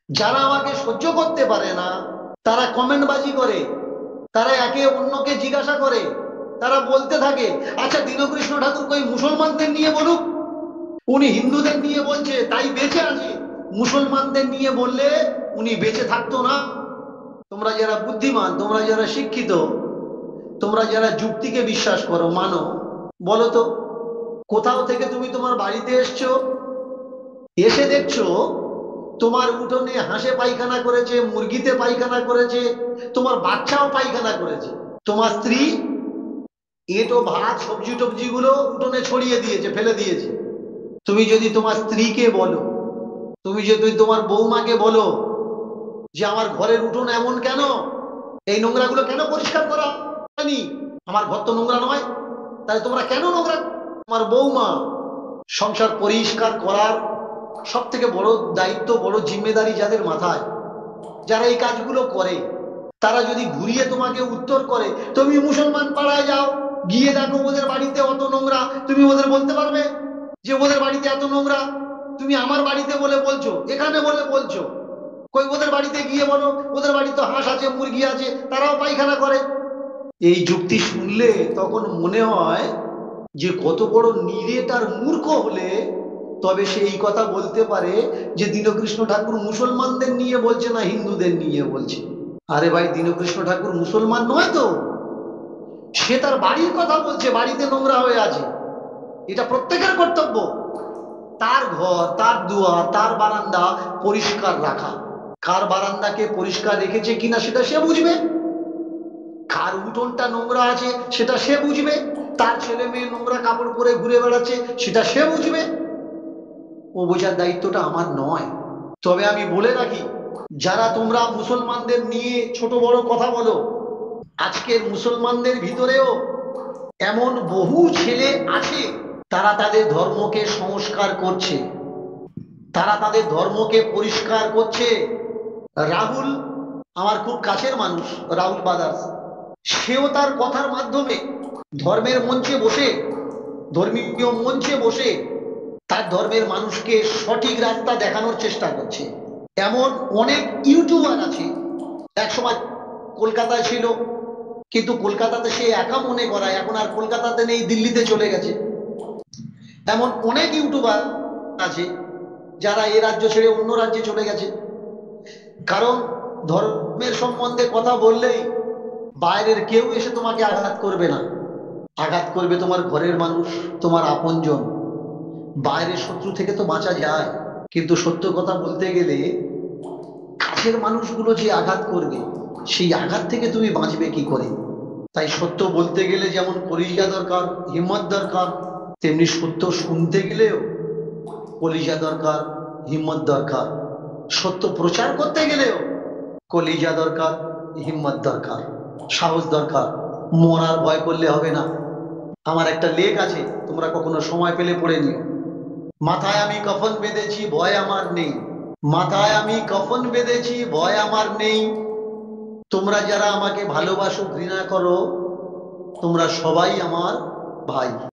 যারা আমাকে সহ্য করতে পারে না তারা কমেন্টবাজি করে, তারা একে অন্যকে জিজ্ঞাসা করে, তারা বলতে থাকে, আচ্ছা দীনকৃষ্ণ ঠাকুর কই মুসলমানদের নিয়ে বলুক, উনি হিন্দুদের নিয়ে বলছে তাই বেঁচে আছে, মুসলমানদের নিয়ে বললে উনি বেঁচে থাকতো না। তোমরা যারা বুদ্ধিমান, তোমরা যারা শিক্ষিত, তোমরা যারা যুক্তিকে বিশ্বাস করো, মানো, বলো তো, কোথাও থেকে তুমি তোমার বাড়িতে এসছো, এসে দেখছো তোমার উঠোনে হাঁসে পায়খানা করেছে, মুরগিতে পায়খানা করেছে, তোমার বাচ্চাও পায়খানা করেছে, তোমার স্ত্রী এঁটো ভাত সবজি টবজি গুলো উঠোনে ছড়িয়ে দিয়েছে, ফেলে দিয়েছে। তুমি যদি তোমার স্ত্রীকে বলো, তুমি যদি তোমার বৌমাকে বলো যে আমার ঘরের উঠোন এমন কেন, এই নোংরাগুলো কেন পরিষ্কার করা হয়নি, আমার ঘর তো নোংরা নয়, তাহলে তোমরা কেন নোংরা? তোমার বৌমা সংসার পরিষ্কার করার সব থেকে বড় দায়িত্ব, বড় জিম্মেদারি যাদের মাথায়, যারা এই কাজগুলো করে, তারা যদি ঘুরিয়ে তোমাকে উত্তর করে, তুমি মুসলমান পাড়ায় যাও, গিয়ে দেখো ওদের বাড়িতে অত নোংরা, তুমি ওদের বলতে পারবে যে ওদের বাড়িতে এত নোংরা? তুমি আমার বাড়িতে বলে বলছো, এখানে বলে বলছো, কই ওদের বাড়িতে গিয়ে বলো, ওদের বাড়িতে হাঁস আছে, মুরগি আছে, তারাও পায়খানা করে। এই যুক্তি শুনলে তখন মনে হয় যে কত বড় নিরেট আর মূর্খ হলে তবে সে এই কথা বলতে পারে যে দীনকৃষ্ণ ঠাকুর মুসলমানদের নিয়ে বলছে না হিন্দুদের নিয়ে বলছে। আরে ভাই, দীনকৃষ্ণ ঠাকুর মুসলমান নয় তো, সে তার বাড়ির কথা বলছে, বাড়িতে নোংরা হয়ে আছে, এটা প্রত্যেকের কর্তব্য, তার ঘর, তার দুয়ার, তার বারান্দা পরিষ্কার রাখা। কার বারান্দাকে পরিষ্কার রেখেছে কিনা সেটা সে বুঝবে, কার উঠোনটা নোংরা আছে সেটা সে বুঝবে, তার ছেলে মেয়ে নোংরা কাপড় পরে ঘুরে বেড়াচ্ছে সেটা সে বুঝবে। ও বোঝার দায়িত্বটা আমার নয়। তবে আমি বলে রাখি, যারা তোমরা মুসলমানদের নিয়ে ছোট বড় কথা বলো, আজকের মুসলমানদের ভিতরেও এমন বহু ছেলে আছে, তারা তাদের ধর্মকে সংস্কার করছে, তারা তাদের ধর্মকে পরিষ্কার করছে। রাহুল আমার খুব কাছের মানুষ, রাহুল বাদাস, সেও তার কথার মাধ্যমে ধর্মের মঞ্চে বসে, ধর্মীয় মঞ্চে বসে তার ধর্মের মানুষকে সঠিক রাস্তা দেখানোর চেষ্টা করছে। এমন অনেক ইউটিউবার আছে, একসময় কলকাতায় ছিল, কিন্তু কলকাতাতে সে একা মনে করায়, এখন আর কলকাতাতে নেই, দিল্লিতে চলে গেছে। এমন অনেক ইউটিউবার আছে যারা এ রাজ্য ছেড়ে অন্য রাজ্যে চলে গেছে, কারণ ধর্মের সম্বন্ধে কথা বললেই বাইরের কেউ এসে তোমাকে আঘাত করবে না, আঘাত করবে তোমার ঘরের মানুষ, তোমার আপনজন। বাইরের শত্রু থেকে তো বাঁচা যায়, কিন্তু সত্য কথা বলতে গেলে কাছের মানুষগুলো যে আঘাত করবে, সেই আঘাত থেকে তুমি বাঁচবে কি করে? তাই সত্য বলতে গেলে যেমন কলিজা দরকার, হিম্মত দরকার, তেমনি সত্য শুনতে গেলেও কলিজা দরকার, হিম্মত দরকার। সত্য প্রচার করতে গেলেও কলিজা দরকার, হিম্মত দরকার, সাহস দরকার। মরার ভয় করলে হবে না। আমার একটা লেখ আছে, তোমরা কখনো সময় পেলে পড়ে নিও। মাথায় আমি কফন বেঁধেছি, ভয় আমার নেই, মাথায় আমি কফন বেঁধেছি, ভয় আমার নেই। তোমরা যারা আমাকে ভালোবাসো, ঘৃণা করো, তোমরা সবাই আমার ভাই।